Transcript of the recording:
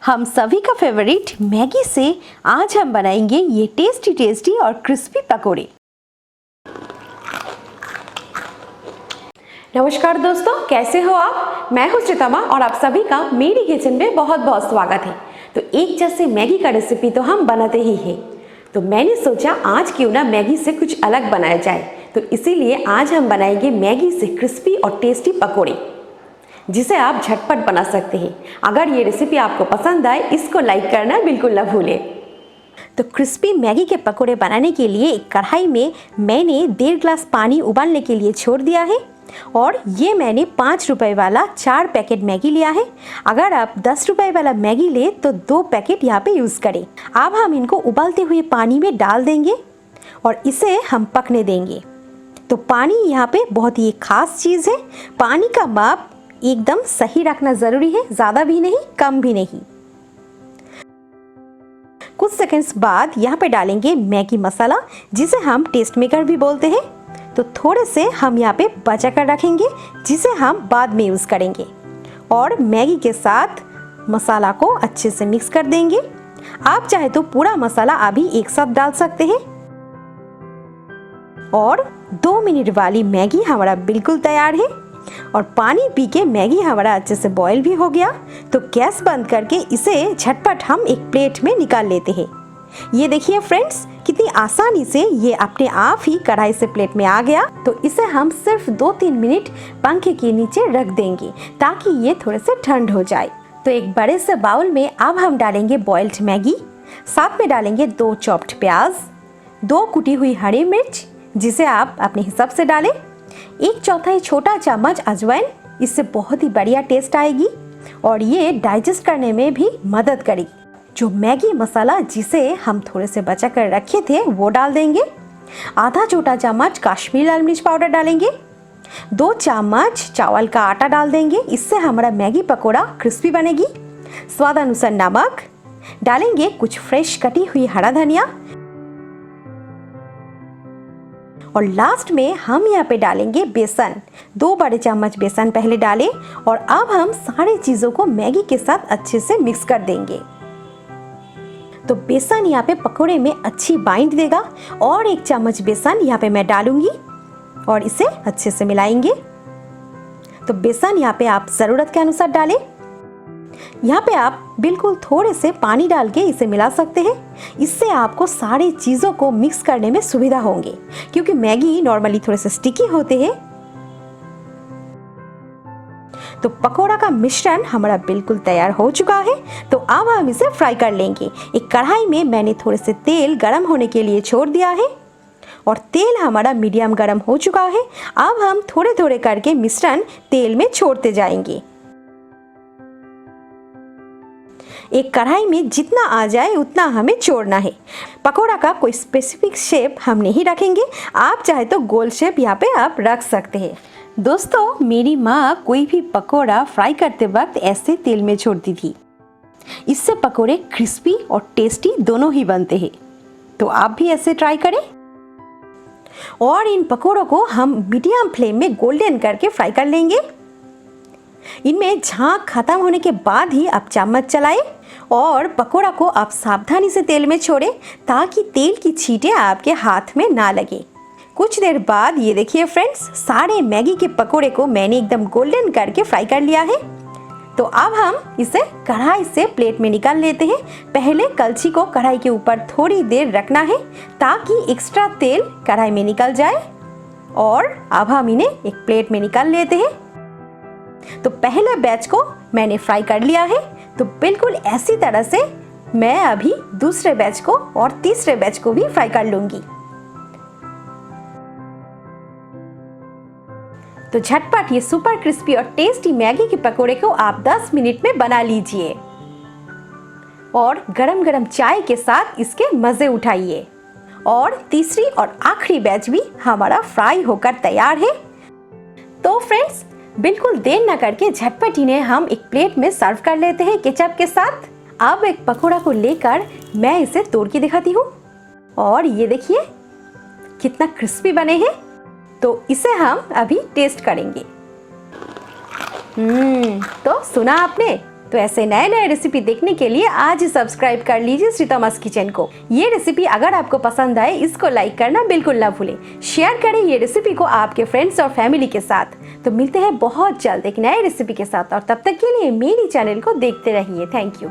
हम सभी का फेवरेट मैगी से आज हम बनाएंगे ये टेस्टी और क्रिस्पी पकोड़े। नमस्कार दोस्तों, कैसे हो आप? मैं हूं श्रीतमा और आप सभी का मेरी किचन में बहुत बहुत स्वागत है। तो एक जैसे मैगी का रेसिपी तो हम बनाते ही हैं, तो मैंने सोचा आज क्यों ना मैगी से कुछ अलग बनाया जाए। तो इसीलिए आज हम बनाएंगे मैगी से क्रिस्पी और टेस्टी पकोड़े, जिसे आप झटपट बना सकते हैं। अगर ये रेसिपी आपको पसंद आए, इसको लाइक करना बिल्कुल ना भूलें। तो क्रिस्पी मैगी के पकोड़े बनाने के लिए एक कढ़ाई में मैंने 1.5 ग्लास पानी उबालने के लिए छोड़ दिया है और ये मैंने 5 रुपए वाला 4 पैकेट मैगी लिया है। अगर आप 10 रुपए वाला मैगी ले तो 2 पैकेट यहाँ पे यूज़ करें। अब हम इनको उबालते हुए पानी में डाल देंगे और इसे हम पकने देंगे। तो पानी यहाँ पे बहुत ही खास चीज़ है। पानी का माप एकदम सही रखना ज़रूरी है, ज़्यादा भी नहीं कम भी नहीं। कुछ सेकंड्स बाद यहाँ पे डालेंगे मैगी मसाला, जिसे हम टेस्ट मेकर भी बोलते हैं। तो थोड़े से हम यहाँ पे बचा कर रखेंगे, जिसे हम बाद में यूज़ करेंगे। और मैगी के साथ मसाला को अच्छे से मिक्स कर देंगे। आप चाहे तो पूरा मसाला अभी एक साथ डाल सकते हैं। और 2 मिनट वाली मैगी हमारा बिल्कुल तैयार है और पानी पी के मैगी हमारा अच्छे से बॉईल भी हो गया। तो गैस बंद करके इसे झटपट हम एक प्लेट में निकाल लेते हैं। ये देखिए फ्रेंड्स, कितनी आसानी से ये अपने आप ही कढ़ाई से प्लेट में आ गया। तो इसे हम सिर्फ 2-3 मिनट पंखे के नीचे रख देंगे ताकि ये थोड़े से ठंड हो जाए। तो एक बड़े से बाउल में अब हम डालेंगे बॉइल्ड मैगी, साथ में डालेंगे 2 चॉप्ड प्याज, 2 कुटी हुई हरी मिर्च, जिसे आप अपने हिसाब से डालें, 1/4 छोटा चम्मच अजवाइन, इससे बहुत ही बढ़िया टेस्ट आएगी और ये डाइजेस्ट करने में भी मदद करेगी। जो मैगी मसाला जिसे हम थोड़े से बचा कर रखे थे वो डाल देंगे। आधा छोटा चम्मच कश्मीरी लाल मिर्च पाउडर डालेंगे। 2 चम्मच चावल का आटा डाल देंगे, इससे हमारा मैगी पकोड़ा क्रिस्पी बनेगी। स्वाद अनुसार नमक डालेंगे, कुछ फ्रेश कटी हुई हरा धनिया और लास्ट में हम यहाँ पे डालेंगे बेसन। 2 बड़े चम्मच बेसन पहले डालें और अब हम सारी चीज़ों को मैगी के साथ अच्छे से मिक्स कर देंगे। तो बेसन यहाँ पे पकोड़े में अच्छी बाइंड देगा और 1 चम्मच बेसन यहाँ पे मैं डालूंगी और इसे अच्छे से मिलाएंगे। तो बेसन यहाँ पे आप ज़रूरत के अनुसार डालें। यहाँ पे आप बिल्कुल थोड़े से पानी डाल के इसे मिला सकते हैं। इससे आपको सारी चीज़ों को मिक्स करने में सुविधा होंगे, क्योंकि मैगी नॉर्मली थोड़े से स्टिकी होते हैं। तो पकोड़ा का मिश्रण हमारा बिल्कुल तैयार हो चुका है। तो अब हम इसे फ्राई कर लेंगे। एक कढ़ाई में मैंने थोड़े से तेल गरम होने के लिए छोड़ दिया है और तेल हमारा मीडियम गरम हो चुका है। अब हम थोड़े थोड़े करके मिश्रण तेल में छोड़ते जाएंगे। एक कढ़ाई में जितना आ जाए उतना हमें छोड़ना है। पकोड़ा का कोई स्पेसिफिक शेप हम नहीं रखेंगे, आप चाहे तो गोल शेप यहाँ पे आप रख सकते हैं। दोस्तों, मेरी माँ कोई भी पकोड़ा फ्राई करते वक्त ऐसे तेल में छोड़ती थी। इससे पकोड़े क्रिस्पी और टेस्टी दोनों ही बनते हैं। तो आप भी ऐसे ट्राई करें। और इन पकोड़ों को हम मीडियम फ्लेम में गोल्डन करके फ्राई कर लेंगे। इनमें झाग खत्म होने के बाद ही आप चम्मच चलाएं और पकोड़ा को आप सावधानी से तेल में छोड़ें, ताकि तेल की छींटें आपके हाथ में ना लगे। कुछ देर बाद ये देखिए फ्रेंड्स, सारे मैगी के पकोड़े को मैंने एकदम गोल्डन करके फ्राई कर लिया है। तो अब हम इसे कढ़ाई से प्लेट में निकाल लेते हैं। पहले कलछी को कढ़ाई के ऊपर थोड़ी देर रखना है ताकि एक्स्ट्रा तेल कढ़ाई में निकल जाए। और अब हम इन्हें एक प्लेट में निकाल लेते हैं। तो पहले बैच को मैंने फ्राई कर लिया है। तो बिल्कुल ऐसी तरह से मैं अभी दूसरे बैच को और तीसरे बैच को भी फ्राई कर लूंगी। तो झटपट ये सुपर क्रिस्पी और टेस्टी मैगी के पकोड़े को आप 10 मिनट में बना लीजिए और गरम गरम चाय के साथ इसके मजे उठाइए। और तीसरी और आखिरी बैच भी हमारा फ्राई होकर तैयार है। तो फ्रेंड्स, बिल्कुल देर न करके झटपट इन्हें हम एक प्लेट में सर्व कर लेते हैं केचप के साथ। अब एक पकोड़ा को लेकर मैं इसे तोड़ के दिखाती हूँ और ये देखिए कितना क्रिस्पी बने हैं। तो इसे हम अभी टेस्ट करेंगे। तो सुना आपने, तो ऐसे नए नए रेसिपी देखने के लिए आज ही सब्सक्राइब कर लीजिए श्रीतमास किचन को। ये रेसिपी अगर आपको पसंद आए इसको लाइक करना बिल्कुल ना भूलें। शेयर करें ये रेसिपी को आपके फ्रेंड्स और फैमिली के साथ। तो मिलते हैं बहुत जल्द एक नए रेसिपी के साथ, और तब तक के लिए मेरी चैनल को देखते रहिए। Thank you.